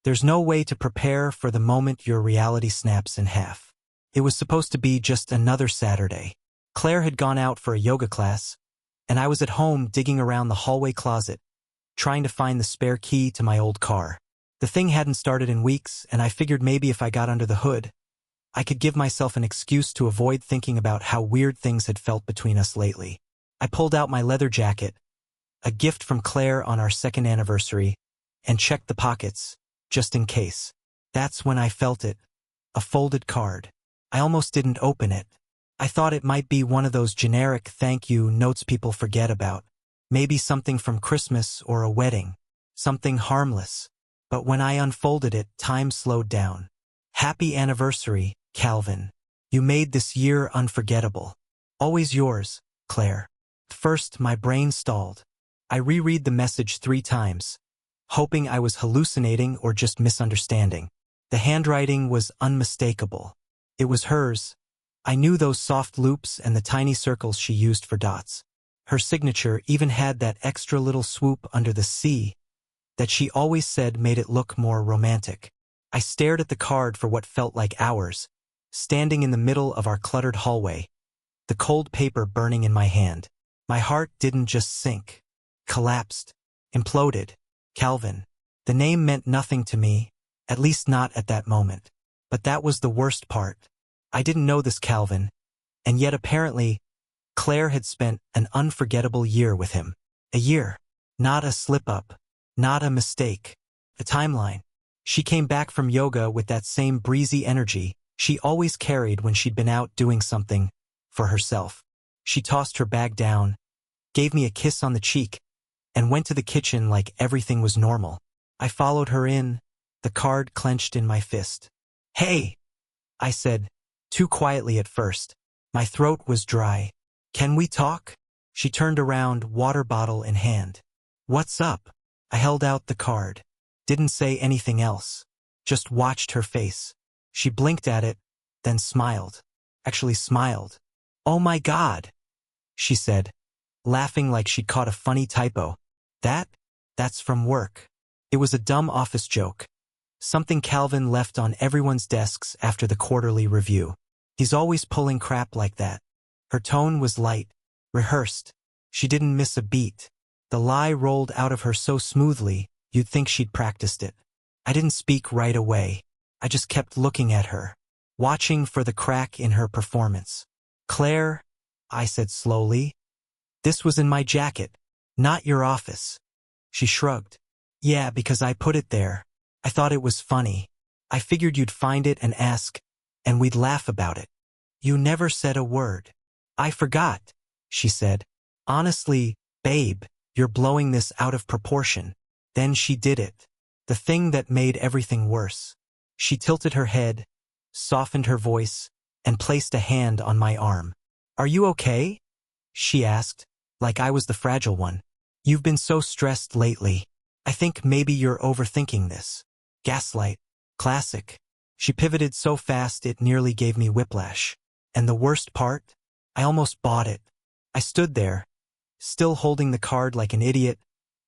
There's no way to prepare for the moment your reality snaps in half. It was supposed to be just another Saturday. Claire had gone out for a yoga class, and I was at home digging around the hallway closet, trying to find the spare key to my old car. The thing hadn't started in weeks, and I figured maybe if I got under the hood, I could give myself an excuse to avoid thinking about how weird things had felt between us lately. I pulled out my leather jacket, a gift from Claire on our second anniversary, and checked the pockets, just in case. That's when I felt it, a folded card. I almost didn't open it. I thought it might be one of those generic thank you notes people forget about. Maybe something from Christmas or a wedding. Something harmless. But when I unfolded it, time slowed down. Happy anniversary, Calvin. You made this year unforgettable. Always yours, Claire. First, my brain stalled. I reread the message 3 times, hoping I was hallucinating or just misunderstanding. The handwriting was unmistakable. It was hers. I knew those soft loops and the tiny circles she used for dots. Her signature even had that extra little swoop under the C that she always said made it look more romantic. I stared at the card for what felt like hours, standing in the middle of our cluttered hallway, the cold paper burning in my hand. My heart didn't just sink, collapsed, imploded. Calvin. The name meant nothing to me, at least not at that moment. But that was the worst part. I didn't know this Calvin, and yet apparently, Claire had spent an unforgettable year with him. A year. Not a slip-up. Not a mistake. A timeline. She came back from yoga with that same breezy energy she always carried when she'd been out doing something for herself. She tossed her bag down, gave me a kiss on the cheek, and went to the kitchen like everything was normal. I followed her in, the card clenched in my fist. "Hey," I said, too quietly at first. My throat was dry. "Can we talk?" She turned around, water bottle in hand. "What's up?" I held out the card. Didn't say anything else. Just watched her face. She blinked at it, then smiled. Actually smiled. "Oh my God," she said, laughing like she'd caught a funny typo. That's from work." It was a dumb office joke. Something Calvin left on everyone's desks after the quarterly review. He's always pulling crap like that. Her tone was light, rehearsed. She didn't miss a beat. The lie rolled out of her so smoothly, you'd think she'd practiced it. I didn't speak right away. I just kept looking at her, watching for the crack in her performance. "Claire," I said slowly, "this was in my jacket, not your office." She shrugged. "Yeah, because I put it there. I thought it was funny. I figured you'd find it and ask, and we'd laugh about it." "You never said a word." "I forgot," she said. "Honestly, babe, you're blowing this out of proportion." Then she did it. The thing that made everything worse. She tilted her head, softened her voice, and placed a hand on my arm. "Are you okay?" she asked, like I was the fragile one. "You've been so stressed lately. I think maybe you're overthinking this." Gaslight. Classic. She pivoted so fast it nearly gave me whiplash. And the worst part? I almost bought it. I stood there, still holding the card like an idiot,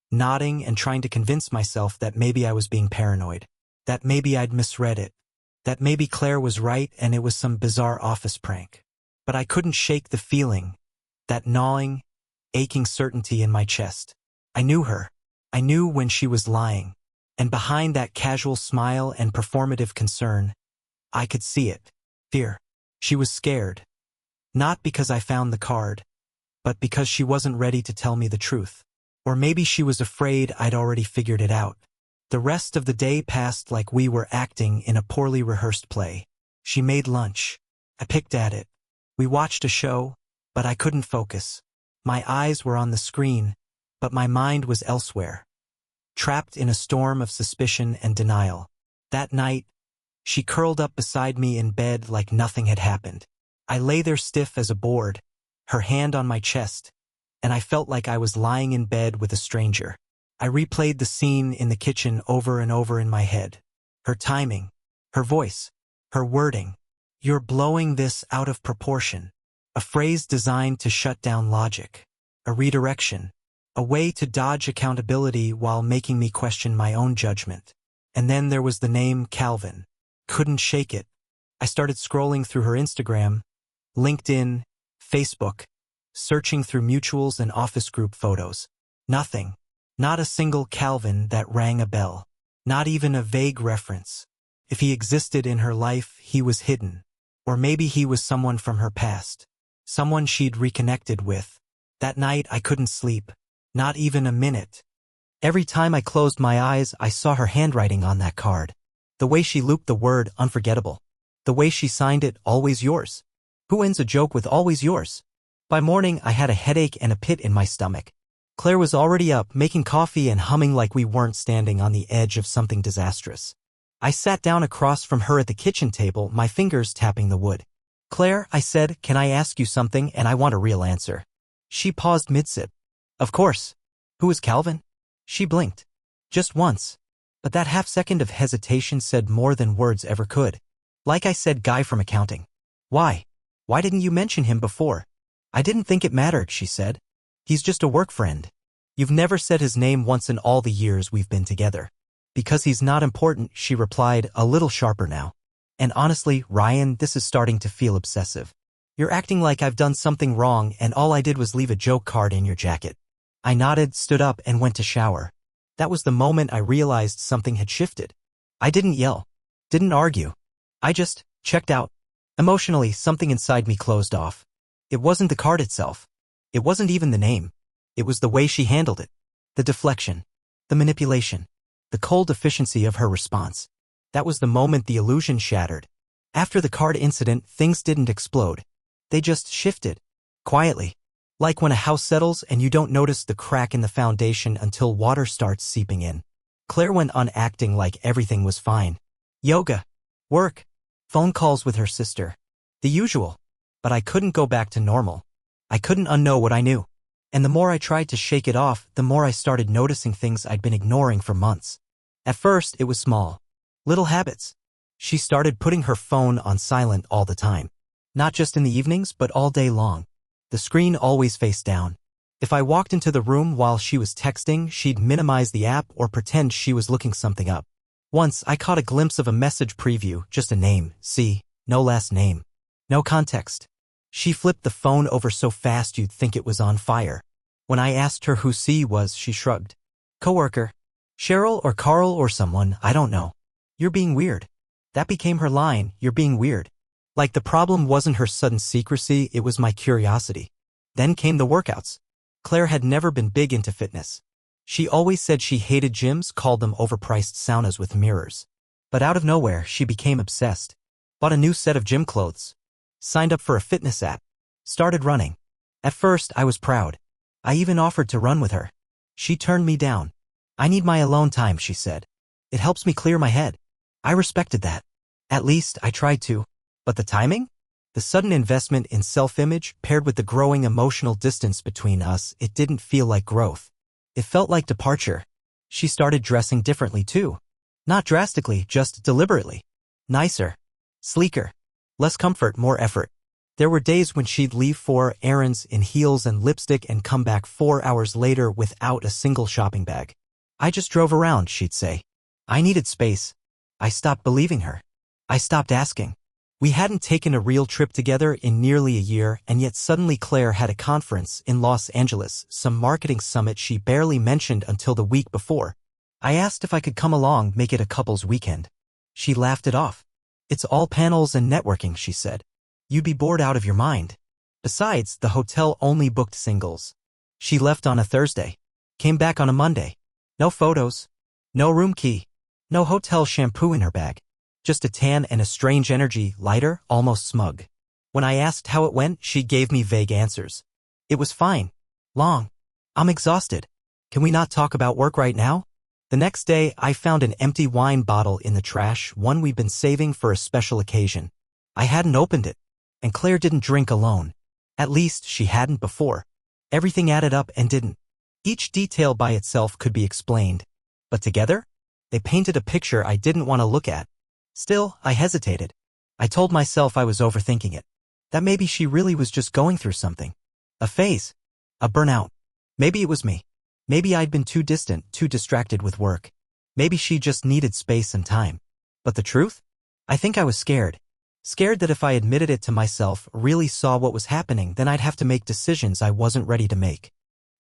nodding and trying to convince myself that maybe I was being paranoid, that maybe I'd misread it, that maybe Claire was right and it was some bizarre office prank. But I couldn't shake the feeling, that gnawing, aching certainty in my chest. I knew her. I knew when she was lying. And behind that casual smile and performative concern, I could see it. Fear. She was scared. Not because I found the card, but because she wasn't ready to tell me the truth. Or maybe she was afraid I'd already figured it out. The rest of the day passed like we were acting in a poorly rehearsed play. She made lunch. I picked at it. We watched a show, but I couldn't focus. My eyes were on the screen, but my mind was elsewhere, trapped in a storm of suspicion and denial. That night, she curled up beside me in bed like nothing had happened. I lay there stiff as a board, her hand on my chest, and I felt like I was lying in bed with a stranger. I replayed the scene in the kitchen over and over in my head. Her timing, her voice, her wording. "You're blowing this out of proportion." A phrase designed to shut down logic. A redirection. A way to dodge accountability while making me question my own judgment. And then there was the name Calvin. Couldn't shake it. I started scrolling through her Instagram, LinkedIn, Facebook, searching through mutuals and office group photos. Nothing. Not a single Calvin that rang a bell. Not even a vague reference. If he existed in her life, he was hidden. Or maybe he was someone from her past. Someone she'd reconnected with. That night I couldn't sleep. Not even a minute. Every time I closed my eyes, I saw her handwriting on that card. The way she looped the word unforgettable. The way she signed it, always yours. Who ends a joke with always yours? By morning, I had a headache and a pit in my stomach. Claire was already up, making coffee and humming like we weren't standing on the edge of something disastrous. I sat down across from her at the kitchen table, my fingers tapping the wood. "Claire," I said, "can I ask you something, and I want a real answer?" She paused mid-sip. "Of course. Who is Calvin?" She blinked. Just once. But that half-second of hesitation said more than words ever could. Like I said, guy from accounting. "Why? Why didn't you mention him before?" "I didn't think it mattered," she said. "He's just a work friend. You've never said his name once in all the years we've been together." "Because he's not important," she replied, a little sharper now. "And honestly, Ryan, this is starting to feel obsessive. You're acting like I've done something wrong and all I did was leave a joke card in your jacket." I nodded, stood up, and went to shower. That was the moment I realized something had shifted. I didn't yell. Didn't argue. I just checked out. Emotionally, something inside me closed off. It wasn't the card itself. It wasn't even the name. It was the way she handled it. The deflection. The manipulation. The cold efficiency of her response. That was the moment the illusion shattered. After the card incident, things didn't explode. They just shifted. Quietly. Like when a house settles and you don't notice the crack in the foundation until water starts seeping in. Claire went on acting like everything was fine. Yoga. Work. Phone calls with her sister. The usual. But I couldn't go back to normal. I couldn't unknow what I knew. And the more I tried to shake it off, the more I started noticing things I'd been ignoring for months. At first, it was small. Little habits. She started putting her phone on silent all the time. Not just in the evenings, but all day long. The screen always faced down. If I walked into the room while she was texting, she'd minimize the app or pretend she was looking something up. Once, I caught a glimpse of a message preview, just a name, C, no last name. No context. She flipped the phone over so fast you'd think it was on fire. When I asked her who C was, she shrugged. Coworker. Cheryl or Carl or someone, I don't know. You're being weird. That became her line, you're being weird. Like the problem wasn't her sudden secrecy, it was my curiosity. Then came the workouts. Claire had never been big into fitness. She always said she hated gyms, called them overpriced saunas with mirrors. But out of nowhere, she became obsessed. Bought a new set of gym clothes. Signed up for a fitness app. Started running. At first, I was proud. I even offered to run with her. She turned me down. "I need my alone time," she said. "It helps me clear my head." I respected that. At least, I tried to. But the timing? The sudden investment in self-image, paired with the growing emotional distance between us, it didn't feel like growth. It felt like departure. She started dressing differently too. Not drastically, just deliberately. Nicer. Sleeker. Less comfort, more effort. There were days when she'd leave for errands in heels and lipstick and come back 4 hours later without a single shopping bag. "I just drove around," she'd say. I needed space. I stopped believing her. I stopped asking. We hadn't taken a real trip together in nearly a year, and yet suddenly Claire had a conference in Los Angeles, some marketing summit she barely mentioned until the week before. I asked if I could come along, make it a couple's weekend. She laughed it off. "It's all panels and networking," she said. "You'd be bored out of your mind. Besides, the hotel only booked singles." She left on a Thursday. Came back on a Monday. No photos. No room key. No hotel shampoo in her bag. Just a tan and a strange energy, lighter, almost smug. When I asked how it went, she gave me vague answers. "It was fine. Long. I'm exhausted. Can we not talk about work right now?" The next day, I found an empty wine bottle in the trash, one we'd been saving for a special occasion. I hadn't opened it. And Claire didn't drink alone. At least, she hadn't before. Everything added up and didn't. Each detail by itself could be explained. But together, they painted a picture I didn't want to look at. Still, I hesitated. I told myself I was overthinking it. That maybe she really was just going through something. A phase. A burnout. Maybe it was me. Maybe I'd been too distant, too distracted with work. Maybe she just needed space and time. But the truth? I think I was scared. Scared that if I admitted it to myself, really saw what was happening, then I'd have to make decisions I wasn't ready to make.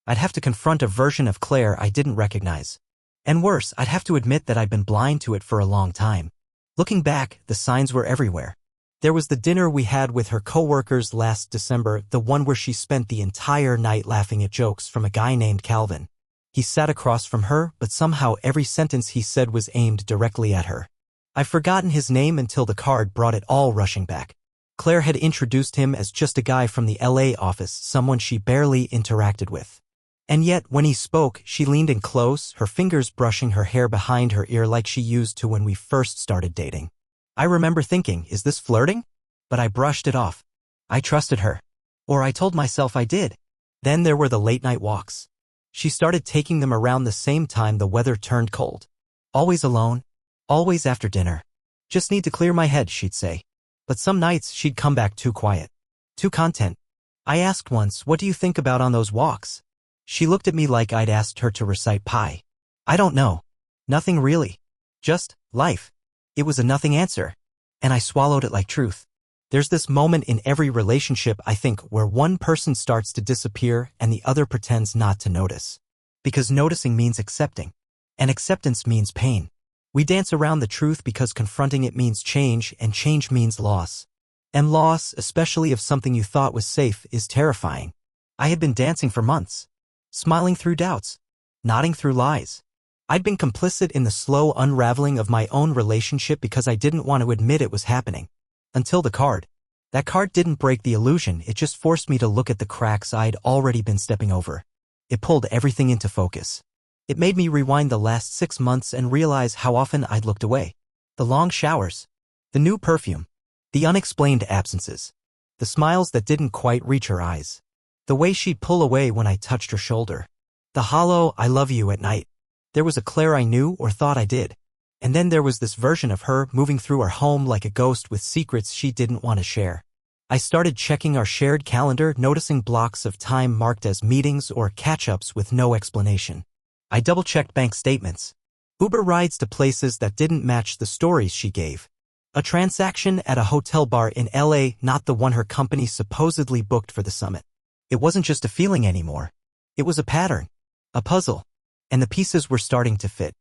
I'd have to confront a version of Claire I didn't recognize. And worse, I'd have to admit that I'd been blind to it for a long time. Looking back, the signs were everywhere. There was the dinner we had with her coworkers last December, the one where she spent the entire night laughing at jokes from a guy named Calvin. He sat across from her, but somehow every sentence he said was aimed directly at her. I've forgotten his name until the card brought it all rushing back. Claire had introduced him as just a guy from the LA office, someone she barely interacted with. And yet, when he spoke, she leaned in close, her fingers brushing her hair behind her ear like she used to when we first started dating. I remember thinking, is this flirting? But I brushed it off. I trusted her. Or I told myself I did. Then there were the late-night walks. She started taking them around the same time the weather turned cold. Always alone. Always after dinner. Just need to clear my head, she'd say. But some nights she'd come back too quiet. Too content. I asked once, what do you think about on those walks? She looked at me like I'd asked her to recite pi. I don't know. Nothing really. Just life. It was a nothing answer. And I swallowed it like truth. There's this moment in every relationship, I think, where one person starts to disappear and the other pretends not to notice. Because noticing means accepting. And acceptance means pain. We dance around the truth because confronting it means change, and change means loss. And loss, especially of something you thought was safe, is terrifying. I had been dancing for months. Smiling through doubts. Nodding through lies. I'd been complicit in the slow unraveling of my own relationship because I didn't want to admit it was happening. Until the card. That card didn't break the illusion, it just forced me to look at the cracks I'd already been stepping over. It pulled everything into focus. It made me rewind the last 6 months and realize how often I'd looked away. The long showers. The new perfume. The unexplained absences. The smiles that didn't quite reach her eyes. The way she'd pull away when I touched her shoulder. The hollow, I love you at night. There was a Claire I knew or thought I did. And then there was this version of her moving through our home like a ghost with secrets she didn't want to share. I started checking our shared calendar, noticing blocks of time marked as meetings or catch-ups with no explanation. I double-checked bank statements. Uber rides to places that didn't match the stories she gave. A transaction at a hotel bar in LA, not the one her company supposedly booked for the summit. It wasn't just a feeling anymore. It was a pattern. A puzzle. And the pieces were starting to fit.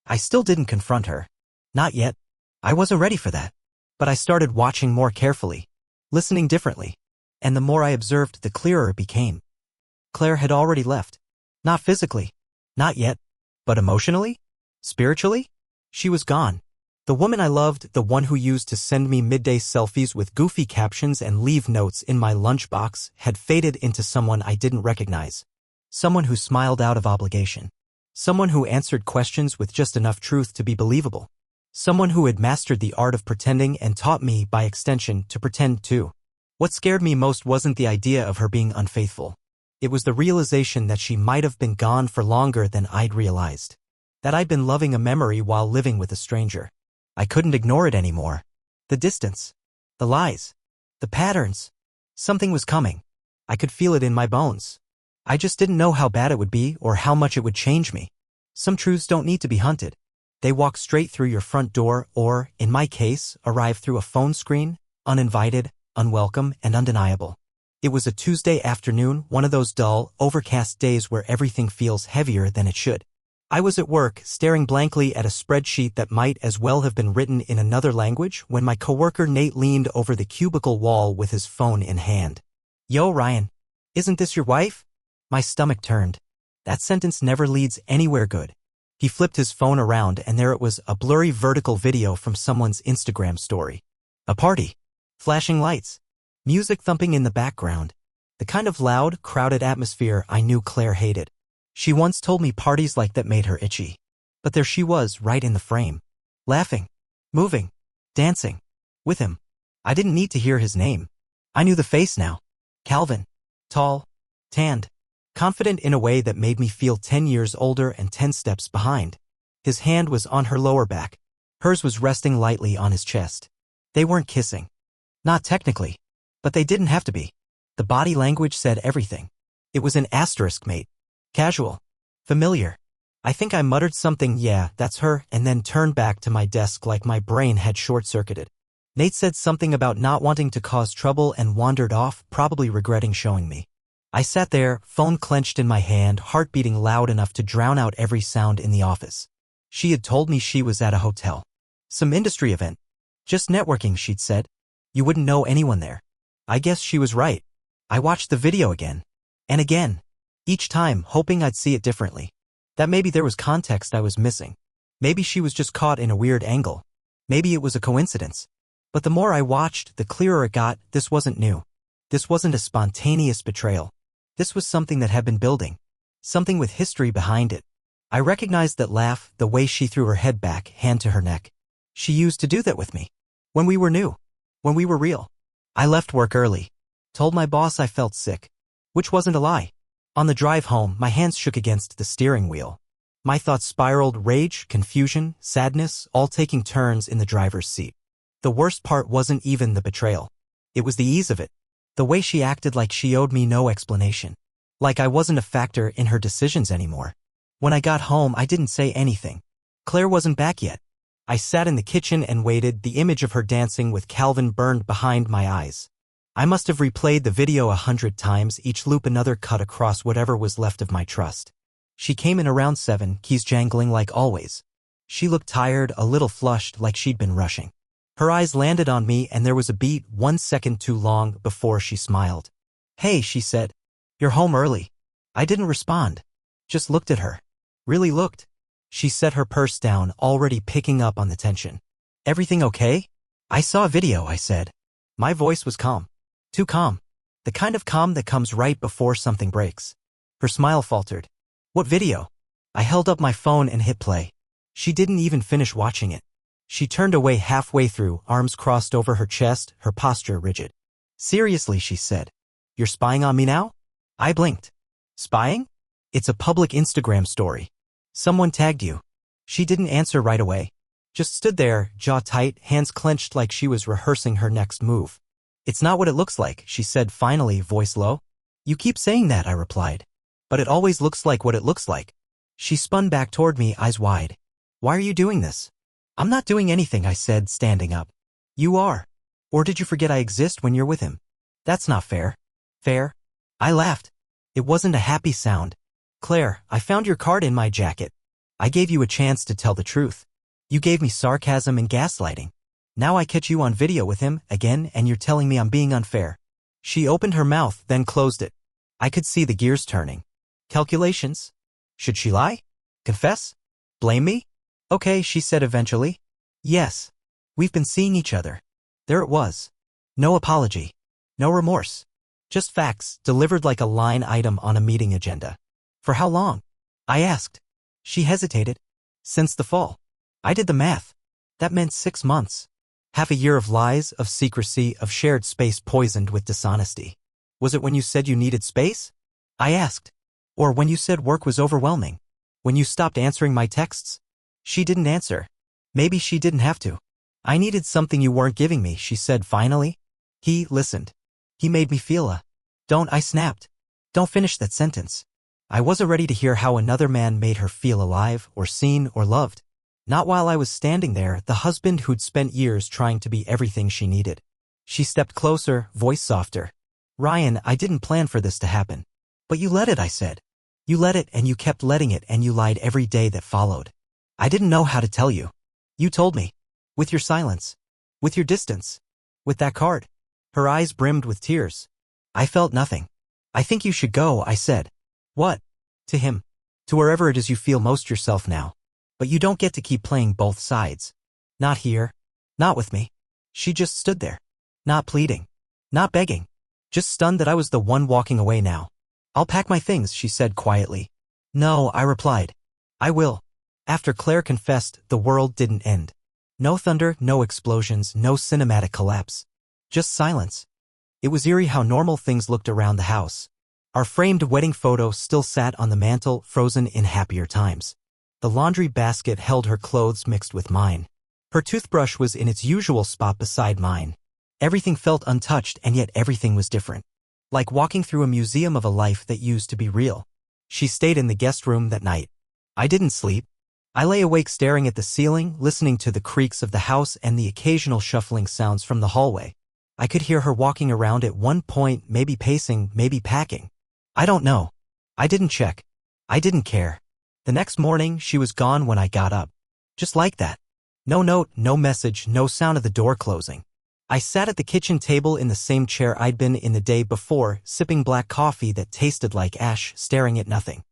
I still didn't confront her. Not yet. I wasn't ready for that. But I started watching more carefully. Listening differently. And the more I observed, the clearer it became. Claire had already left. Not physically. Not yet. But emotionally? Spiritually? She was gone. The woman I loved, the one who used to send me midday selfies with goofy captions and leave notes in my lunchbox, had faded into someone I didn't recognize. Someone who smiled out of obligation. Someone who answered questions with just enough truth to be believable. Someone who had mastered the art of pretending and taught me, by extension, to pretend too. What scared me most wasn't the idea of her being unfaithful. It was the realization that she might have been gone for longer than I'd realized. That I'd been loving a memory while living with a stranger. I couldn't ignore it anymore. The distance. The lies. The patterns. Something was coming. I could feel it in my bones. I just didn't know how bad it would be or how much it would change me. Some truths don't need to be hunted. They walk straight through your front door or, in my case, arrive through a phone screen, uninvited, unwelcome, and undeniable. It was a Tuesday afternoon, one of those dull, overcast days where everything feels heavier than it should. I was at work, staring blankly at a spreadsheet that might as well have been written in another language when my coworker Nate leaned over the cubicle wall with his phone in hand. "Yo, Ryan. Isn't this your wife?" My stomach turned. That sentence never leads anywhere good. He flipped his phone around and there it was, a blurry vertical video from someone's Instagram story. A party. Flashing lights. Music thumping in the background. The kind of loud, crowded atmosphere I knew Claire hated. She once told me parties like that made her itchy. But there she was, right in the frame. Laughing. Moving. Dancing. With him. I didn't need to hear his name. I knew the face now. Calvin. Tall. Tanned. Confident in a way that made me feel 10 years older and 10 steps behind. His hand was on her lower back. Hers was resting lightly on his chest. They weren't kissing. Not technically. But they didn't have to be. The body language said everything. It was an asterisk, mate. Casual. Familiar. I think I muttered something, "Yeah, that's her," and then turned back to my desk like my brain had short-circuited. Nate said something about not wanting to cause trouble and wandered off, probably regretting showing me. I sat there, phone clenched in my hand, heart beating loud enough to drown out every sound in the office. She had told me she was at a hotel. Some industry event. Just networking, she'd said. You wouldn't know anyone there. I guess she was right. I watched the video again. And again. Each time, hoping I'd see it differently. That maybe there was context I was missing. Maybe she was just caught in a weird angle. Maybe it was a coincidence. But the more I watched, the clearer it got. This wasn't new. This wasn't a spontaneous betrayal. This was something that had been building. Something with history behind it. I recognized that laugh, the way she threw her head back, hand to her neck. She used to do that with me. When we were new. When we were real. I left work early. Told my boss I felt sick. Which wasn't a lie. On the drive home, my hands shook against the steering wheel. My thoughts spiraled, rage, confusion, sadness, all taking turns in the driver's seat. The worst part wasn't even the betrayal. It was the ease of it. The way she acted like she owed me no explanation. Like I wasn't a factor in her decisions anymore. When I got home, I didn't say anything. Claire wasn't back yet. I sat in the kitchen and waited, the image of her dancing with Calvin burned behind my eyes. I must have replayed the video 100 times, each loop another cut across whatever was left of my trust. She came in around 7, keys jangling like always. She looked tired, a little flushed, like she'd been rushing. Her eyes landed on me and there was a beat, 1 second too long, before she smiled. "Hey," she said. "You're home early." I didn't respond. Just looked at her. Really looked. She set her purse down, already picking up on the tension. "Everything okay?" "I saw a video," I said. My voice was calm. Too calm. The kind of calm that comes right before something breaks. Her smile faltered. "What video?" I held up my phone and hit play. She didn't even finish watching it. She turned away halfway through, arms crossed over her chest, her posture rigid. "Seriously," she said. "You're spying on me now?" I blinked. "Spying? It's a public Instagram story. Someone tagged you." She didn't answer right away. Just stood there, jaw tight, hands clenched like she was rehearsing her next move. "It's not what it looks like," she said finally, voice low. "You keep saying that," I replied. "But it always looks like what it looks like." She spun back toward me, eyes wide. "Why are you doing this?" "I'm not doing anything," I said, standing up. "You are. Or did you forget I exist when you're with him?" "That's not fair." "Fair?" I laughed. It wasn't a happy sound. "Claire, I found your card in my jacket. I gave you a chance to tell the truth. You gave me sarcasm and gaslighting. Now I catch you on video with him, again, and you're telling me I'm being unfair." She opened her mouth, then closed it. I could see the gears turning. Calculations? Should she lie? Confess? Blame me? "Okay," she said eventually. "Yes. We've been seeing each other." There it was. No apology. No remorse. Just facts, delivered like a line item on a meeting agenda. "For how long?" I asked. She hesitated. "Since the fall." I did the math. That meant 6 months. Half a year of lies, of secrecy, of shared space poisoned with dishonesty. "Was it when you said you needed space?" I asked. "Or when you said work was overwhelming? When you stopped answering my texts?" She didn't answer. Maybe she didn't have to. "I needed something you weren't giving me," she said finally. He listened. He made me feel Don't," I snapped. "Don't finish that sentence." I wasn't ready to hear how another man made her feel alive, or seen, or loved. Not while I was standing there, the husband who'd spent years trying to be everything she needed. She stepped closer, voice softer. "Ryan, I didn't plan for this to happen." "But you let it," I said. "You let it, and you kept letting it, and you lied every day that followed. I didn't know how to tell you. You told me. With your silence. With your distance. With that card." Her eyes brimmed with tears. I felt nothing. "I think you should go," I said. "What?" "To him. To wherever it is you feel most yourself now. But you don't get to keep playing both sides. Not here. Not with me." She just stood there. Not pleading. Not begging. Just stunned that I was the one walking away now. "I'll pack my things," she said quietly. "No," I replied. "I will." After Claire confessed, the world didn't end. No thunder, no explosions, no cinematic collapse. Just silence. It was eerie how normal things looked around the house. Our framed wedding photo still sat on the mantel, frozen in happier times. The laundry basket held her clothes mixed with mine. Her toothbrush was in its usual spot beside mine. Everything felt untouched, and yet everything was different. Like walking through a museum of a life that used to be real. She stayed in the guest room that night. I didn't sleep. I lay awake staring at the ceiling, listening to the creaks of the house and the occasional shuffling sounds from the hallway. I could hear her walking around at one point, maybe pacing, maybe packing. I don't know. I didn't check. I didn't care. The next morning, she was gone when I got up. Just like that. No note, no message, no sound of the door closing. I sat at the kitchen table in the same chair I'd been in the day before, sipping black coffee that tasted like ash, staring at nothing.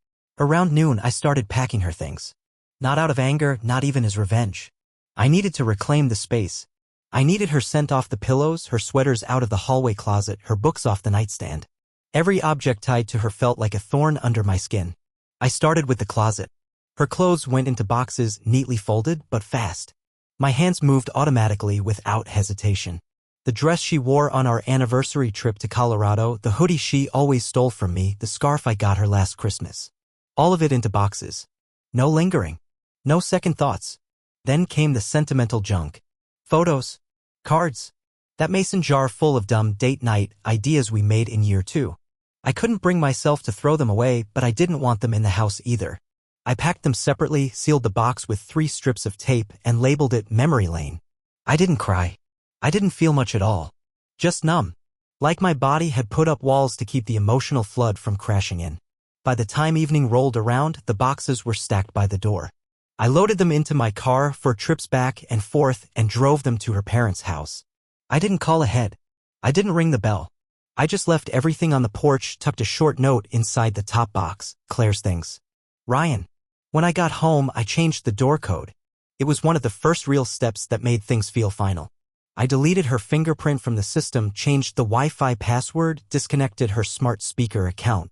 Around noon, I started packing her things. Not out of anger, not even as revenge. I needed to reclaim the space. I needed her scent off the pillows, her sweaters out of the hallway closet, her books off the nightstand. Every object tied to her felt like a thorn under my skin. I started with the closet. Her clothes went into boxes, neatly folded, but fast. My hands moved automatically without hesitation. The dress she wore on our anniversary trip to Colorado, the hoodie she always stole from me, the scarf I got her last Christmas. All of it into boxes. No lingering. No second thoughts. Then came the sentimental junk. Photos. Cards. That mason jar full of dumb date night ideas we made in year 2. I couldn't bring myself to throw them away, but I didn't want them in the house either. I packed them separately, sealed the box with 3 strips of tape, and labeled it Memory Lane. I didn't cry. I didn't feel much at all. Just numb. Like my body had put up walls to keep the emotional flood from crashing in. By the time evening rolled around, the boxes were stacked by the door. I loaded them into my car for trips back and forth and drove them to her parents' house. I didn't call ahead. I didn't ring the bell. I just left everything on the porch, tucked a short note inside the top box, Claire's things. Ryan. When I got home, I changed the door code. It was one of the first real steps that made things feel final. I deleted her fingerprint from the system, changed the Wi-Fi password, disconnected her smart speaker account.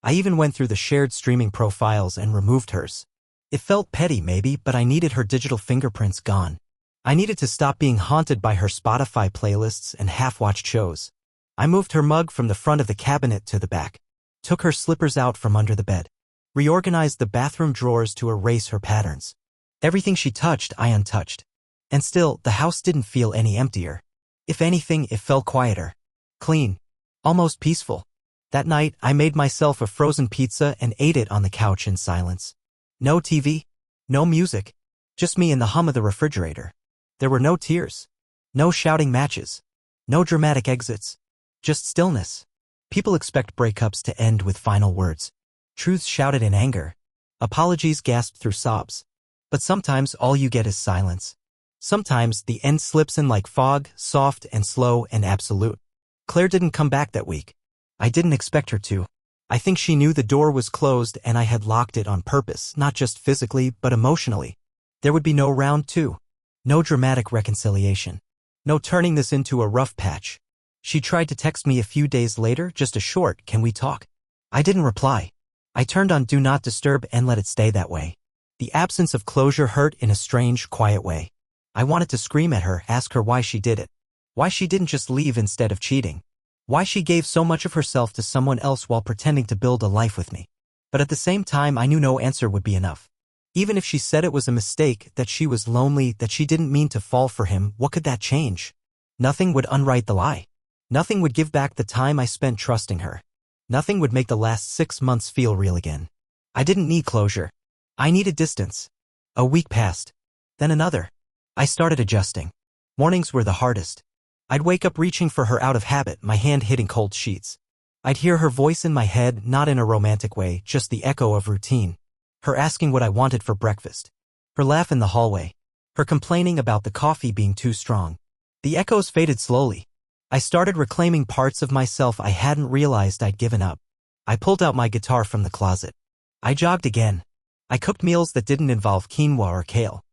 I even went through the shared streaming profiles and removed hers. It felt petty maybe, but I needed her digital fingerprints gone. I needed to stop being haunted by her Spotify playlists and half-watched shows. I moved her mug from the front of the cabinet to the back. Took her slippers out from under the bed. Reorganized the bathroom drawers to erase her patterns. Everything she touched, I untouched. And still, the house didn't feel any emptier. If anything, it felt quieter. Clean. Almost peaceful. That night, I made myself a frozen pizza and ate it on the couch in silence. No TV. No music. Just me and the hum of the refrigerator. There were no tears. No shouting matches. No dramatic exits. Just stillness. People expect breakups to end with final words. Truths shouted in anger. Apologies gasped through sobs. But sometimes all you get is silence. Sometimes the end slips in like fog, soft and slow and absolute. Claire didn't come back that week. I didn't expect her to. I think she knew the door was closed and I had locked it on purpose, not just physically, but emotionally. There would be no round 2. No dramatic reconciliation. No turning this into a rough patch. She tried to text me a few days later, just a short, "Can we talk?" I didn't reply. I turned on Do Not Disturb and let it stay that way. The absence of closure hurt in a strange, quiet way. I wanted to scream at her, ask her why she did it. Why she didn't just leave instead of cheating. Why she gave so much of herself to someone else while pretending to build a life with me. But at the same time, I knew no answer would be enough. Even if she said it was a mistake, that she was lonely, that she didn't mean to fall for him, what could that change? Nothing would unwrite the lie. Nothing would give back the time I spent trusting her. Nothing would make the last 6 months feel real again. I didn't need closure. I needed distance. A week passed. Then another. I started adjusting. Mornings were the hardest. I'd wake up reaching for her out of habit, my hand hitting cold sheets. I'd hear her voice in my head, not in a romantic way, just the echo of routine. Her asking what I wanted for breakfast. Her laugh in the hallway. Her complaining about the coffee being too strong. The echoes faded slowly. I started reclaiming parts of myself I hadn't realized I'd given up. I pulled out my guitar from the closet. I jogged again. I cooked meals that didn't involve quinoa or kale.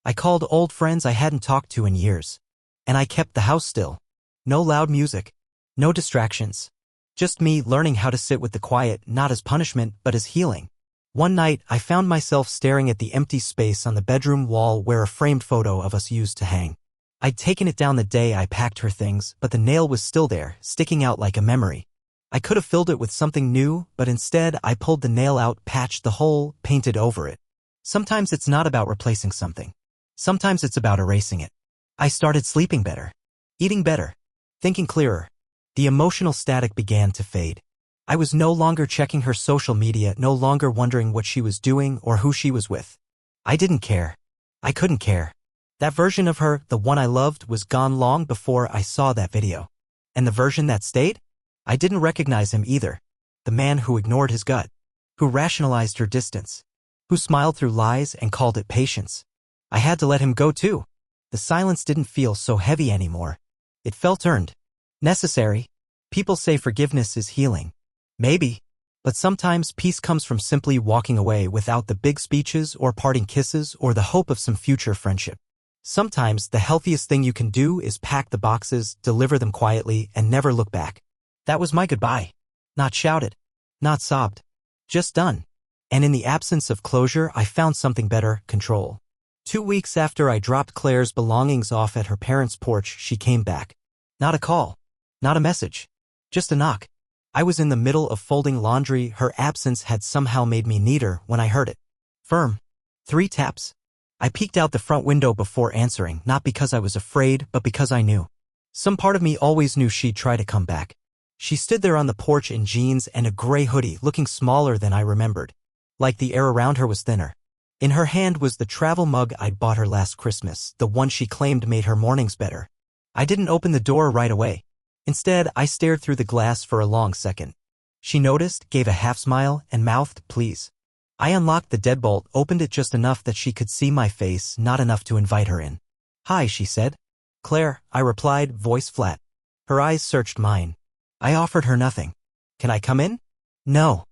I called old friends I hadn't talked to in years. And I kept the house still. No loud music. No distractions. Just me learning how to sit with the quiet, not as punishment, but as healing. One night, I found myself staring at the empty space on the bedroom wall where a framed photo of us used to hang. I'd taken it down the day I packed her things, but the nail was still there, sticking out like a memory. I could have filled it with something new, but instead I pulled the nail out, patched the hole, painted over it. Sometimes it's not about replacing something. Sometimes it's about erasing it. I started sleeping better, eating better, thinking clearer. The emotional static began to fade. I was no longer checking her social media, no longer wondering what she was doing or who she was with. I didn't care. I couldn't care. That version of her, the one I loved, was gone long before I saw that video. And the version that stayed? I didn't recognize him either. The man who ignored his gut, who rationalized her distance, who smiled through lies and called it patience. I had to let him go too. The silence didn't feel so heavy anymore. It felt earned. Necessary. People say forgiveness is healing. Maybe. But sometimes peace comes from simply walking away without the big speeches or parting kisses or the hope of some future friendship. Sometimes the healthiest thing you can do is pack the boxes, deliver them quietly, and never look back. That was my goodbye. Not shouted. Not sobbed. Just done. And in the absence of closure, I found something better: control. 2 weeks after I dropped Claire's belongings off at her parents' porch, she came back. Not a call. Not a message. Just a knock. I was in the middle of folding laundry. Her absence had somehow made me neater when I heard it. Firm. 3 taps. I peeked out the front window before answering, not because I was afraid, but because I knew. Some part of me always knew she'd try to come back. She stood there on the porch in jeans and a gray hoodie, looking smaller than I remembered. Like the air around her was thinner. In her hand was the travel mug I'd bought her last Christmas, the one she claimed made her mornings better. I didn't open the door right away. Instead, I stared through the glass for a long second. She noticed, gave a half smile, and mouthed, "Please." I unlocked the deadbolt, opened it just enough that she could see my face, not enough to invite her in. "Hi," she said. "Claire," I replied, voice flat. Her eyes searched mine. I offered her nothing. "Can I come in?" "No."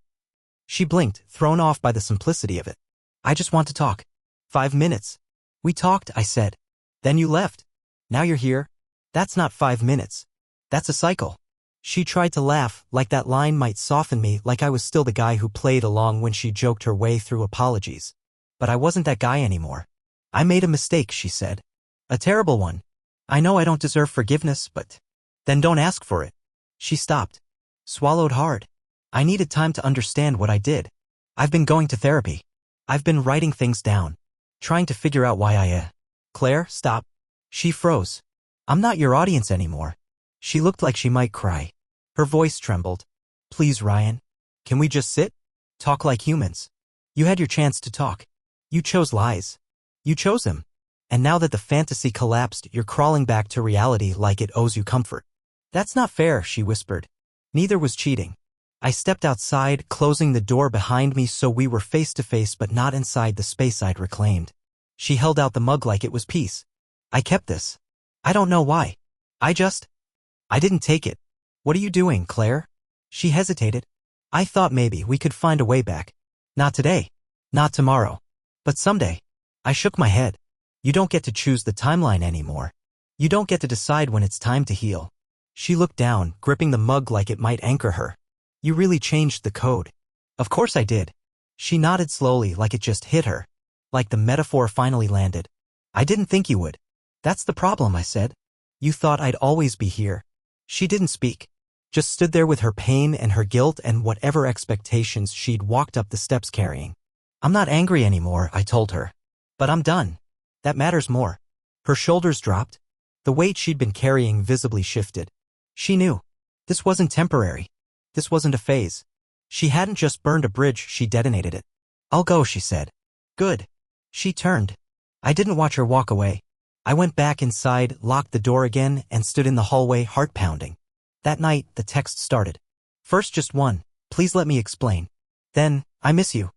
She blinked, thrown off by the simplicity of it. "I just want to talk." 5 minutes. "We talked," I said. "Then you left. Now you're here. That's not 5 minutes. That's a cycle." She tried to laugh, like that line might soften me, like I was still the guy who played along when she joked her way through apologies. But I wasn't that guy anymore. "I made a mistake," she said. "A terrible one. I know I don't deserve forgiveness, but..." "Then don't ask for it." She stopped. Swallowed hard. "I needed time to understand what I did. I've been going to therapy. I've been writing things down. Trying to figure out why Claire, stop." She froze. "I'm not your audience anymore." She looked like she might cry. Her voice trembled. "Please, Ryan. Can we just sit? Talk like humans? You had your chance to talk. You chose lies. You chose him. And now that the fantasy collapsed, you're crawling back to reality like it owes you comfort." "That's not fair," she whispered. "Neither was cheating." I stepped outside, closing the door behind me so we were face to face but not inside the space I'd reclaimed. She held out the mug like it was peace. "I kept this. I don't know why. I didn't take it." "What are you doing, Claire?" She hesitated. "I thought maybe we could find a way back. Not today. Not tomorrow. But someday." I shook my head. "You don't get to choose the timeline anymore. You don't get to decide when it's time to heal." She looked down, gripping the mug like it might anchor her. "You really changed the code." "Of course I did." She nodded slowly, like it just hit her. Like the metaphor finally landed. "I didn't think you would." "That's the problem," I said. "You thought I'd always be here." She didn't speak. Just stood there with her pain and her guilt and whatever expectations she'd walked up the steps carrying. "I'm not angry anymore," I told her. "But I'm done. That matters more." Her shoulders dropped. The weight she'd been carrying visibly shifted. She knew. This wasn't temporary. This wasn't a phase. She hadn't just burned a bridge, she detonated it. "I'll go," she said. "Good." She turned. I didn't watch her walk away. I went back inside, locked the door again, and stood in the hallway, heart pounding. That night, the text started. First just one, "Please let me explain." Then, "I miss you."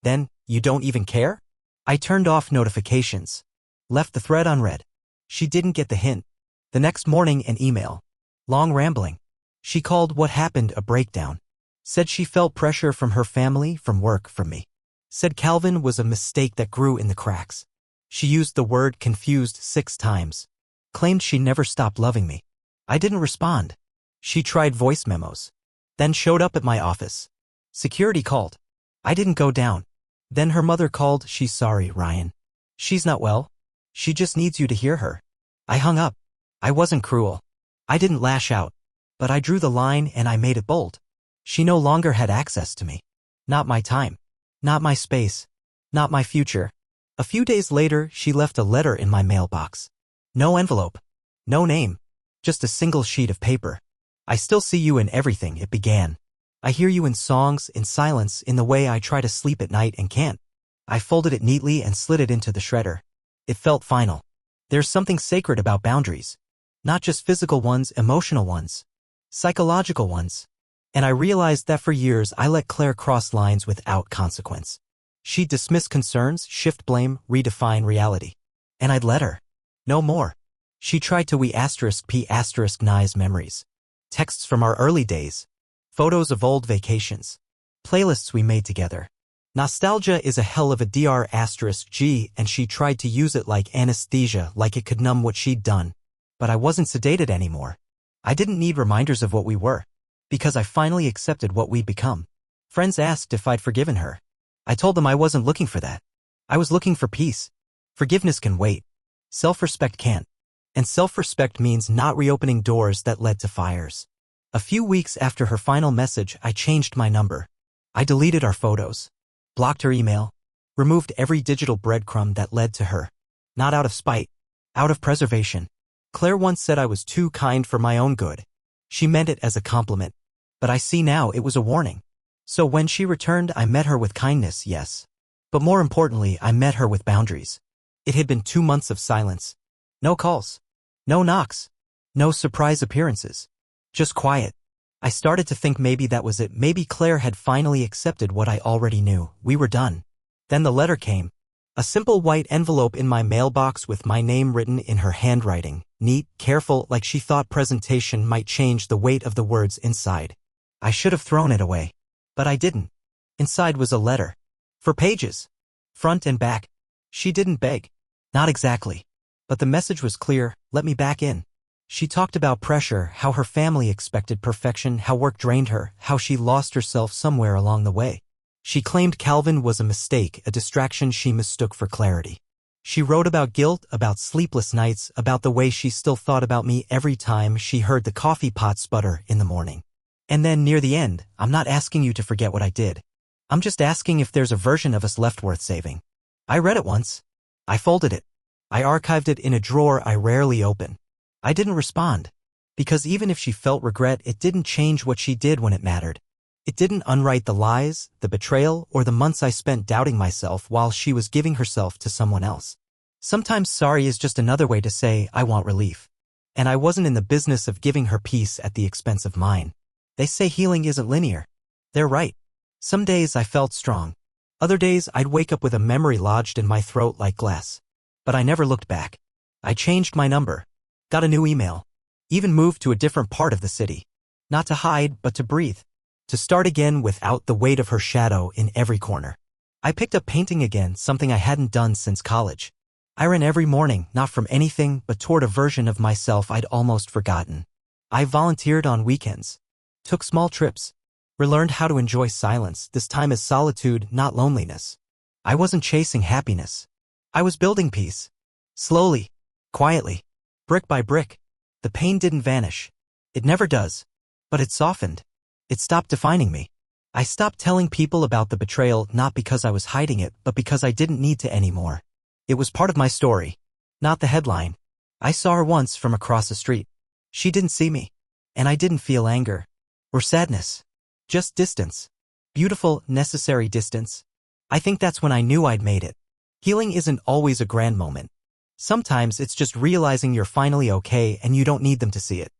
Then, "You don't even care?" I turned off notifications. Left the thread unread. She didn't get the hint. The next morning, an email. Long rambling. She called what happened a breakdown. Said she felt pressure from her family, from work, from me. Said Calvin was a mistake that grew in the cracks. She used the word confused 6 times. Claimed she never stopped loving me. I didn't respond. She tried voice memos. Then showed up at my office. Security called. I didn't go down. Then her mother called. "She's sorry, Ryan. She's not well. She just needs you to hear her." I hung up. I wasn't cruel. I didn't lash out. But I drew the line and I made it bold. She no longer had access to me. Not my time. Not my space. Not my future. A few days later, she left a letter in my mailbox. No envelope. No name. Just a single sheet of paper. "I still see you in everything," it began. I hear you in songs, in silence, in the way I try to sleep at night and can't. I folded it neatly and slid it into the shredder. It felt final. There's something sacred about boundaries. Not just physical ones, emotional ones. Psychological ones. And I realized that for years I let Claire cross lines without consequence. She'd dismiss concerns, shift blame, redefine reality. And I'd let her. No more. She tried to *p***nice memories. Texts from our early days. Photos of old vacations. Playlists we made together. Nostalgia is a hell of a **G, and she tried to use it like anesthesia, like it could numb what she'd done. But I wasn't sedated anymore. I didn't need reminders of what we were. Because I finally accepted what we'd become. Friends asked if I'd forgiven her. I told them I wasn't looking for that. I was looking for peace. Forgiveness can wait. Self-respect can't. And self-respect means not reopening doors that led to fires. A few weeks after her final message, I changed my number. I deleted our photos. Blocked her email. Removed every digital breadcrumb that led to her. Not out of spite. Out of preservation. Claire once said I was too kind for my own good. She meant it as a compliment. But I see now it was a warning. So when she returned, I met her with kindness, yes. But more importantly, I met her with boundaries. It had been 2 months of silence. No calls. No knocks. No surprise appearances. Just quiet. I started to think maybe that was it. Maybe Claire had finally accepted what I already knew. We were done. Then the letter came. A simple white envelope in my mailbox with my name written in her handwriting. Neat, careful, like she thought presentation might change the weight of the words inside. I should have thrown it away. But I didn't. Inside was a letter. For pages. Front and back. She didn't beg. Not exactly. But the message was clear. Let me back in. She talked about pressure, how her family expected perfection, how work drained her, how she lost herself somewhere along the way. She claimed Calvin was a mistake, a distraction she mistook for clarity. She wrote about guilt, about sleepless nights, about the way she still thought about me every time she heard the coffee pot sputter in the morning. And then near the end, I'm not asking you to forget what I did. I'm just asking if there's a version of us left worth saving. I read it once. I folded it. I archived it in a drawer I rarely open. I didn't respond. Because even if she felt regret, it didn't change what she did when it mattered. It didn't unwrite the lies, the betrayal, or the months I spent doubting myself while she was giving herself to someone else. Sometimes sorry is just another way to say I want relief. And I wasn't in the business of giving her peace at the expense of mine. They say healing isn't linear. They're right. Some days I felt strong. Other days I'd wake up with a memory lodged in my throat like glass. But I never looked back. I changed my number. Got a new email. Even moved to a different part of the city. Not to hide, but to breathe. To start again without the weight of her shadow in every corner. I picked up painting again, something I hadn't done since college. I ran every morning, not from anything, but toward a version of myself I'd almost forgotten. I volunteered on weekends. Took small trips. Relearned how to enjoy silence, this time as solitude, not loneliness. I wasn't chasing happiness. I was building peace. Slowly. Quietly. Brick by brick. The pain didn't vanish. It never does. But it softened. It stopped defining me. I stopped telling people about the betrayal not because I was hiding it, but because I didn't need to anymore. It was part of my story. Not the headline. I saw her once from across the street. She didn't see me. And I didn't feel anger. Or sadness. Just distance. Beautiful, necessary distance. I think that's when I knew I'd made it. Healing isn't always a grand moment. Sometimes it's just realizing you're finally okay and you don't need them to see it.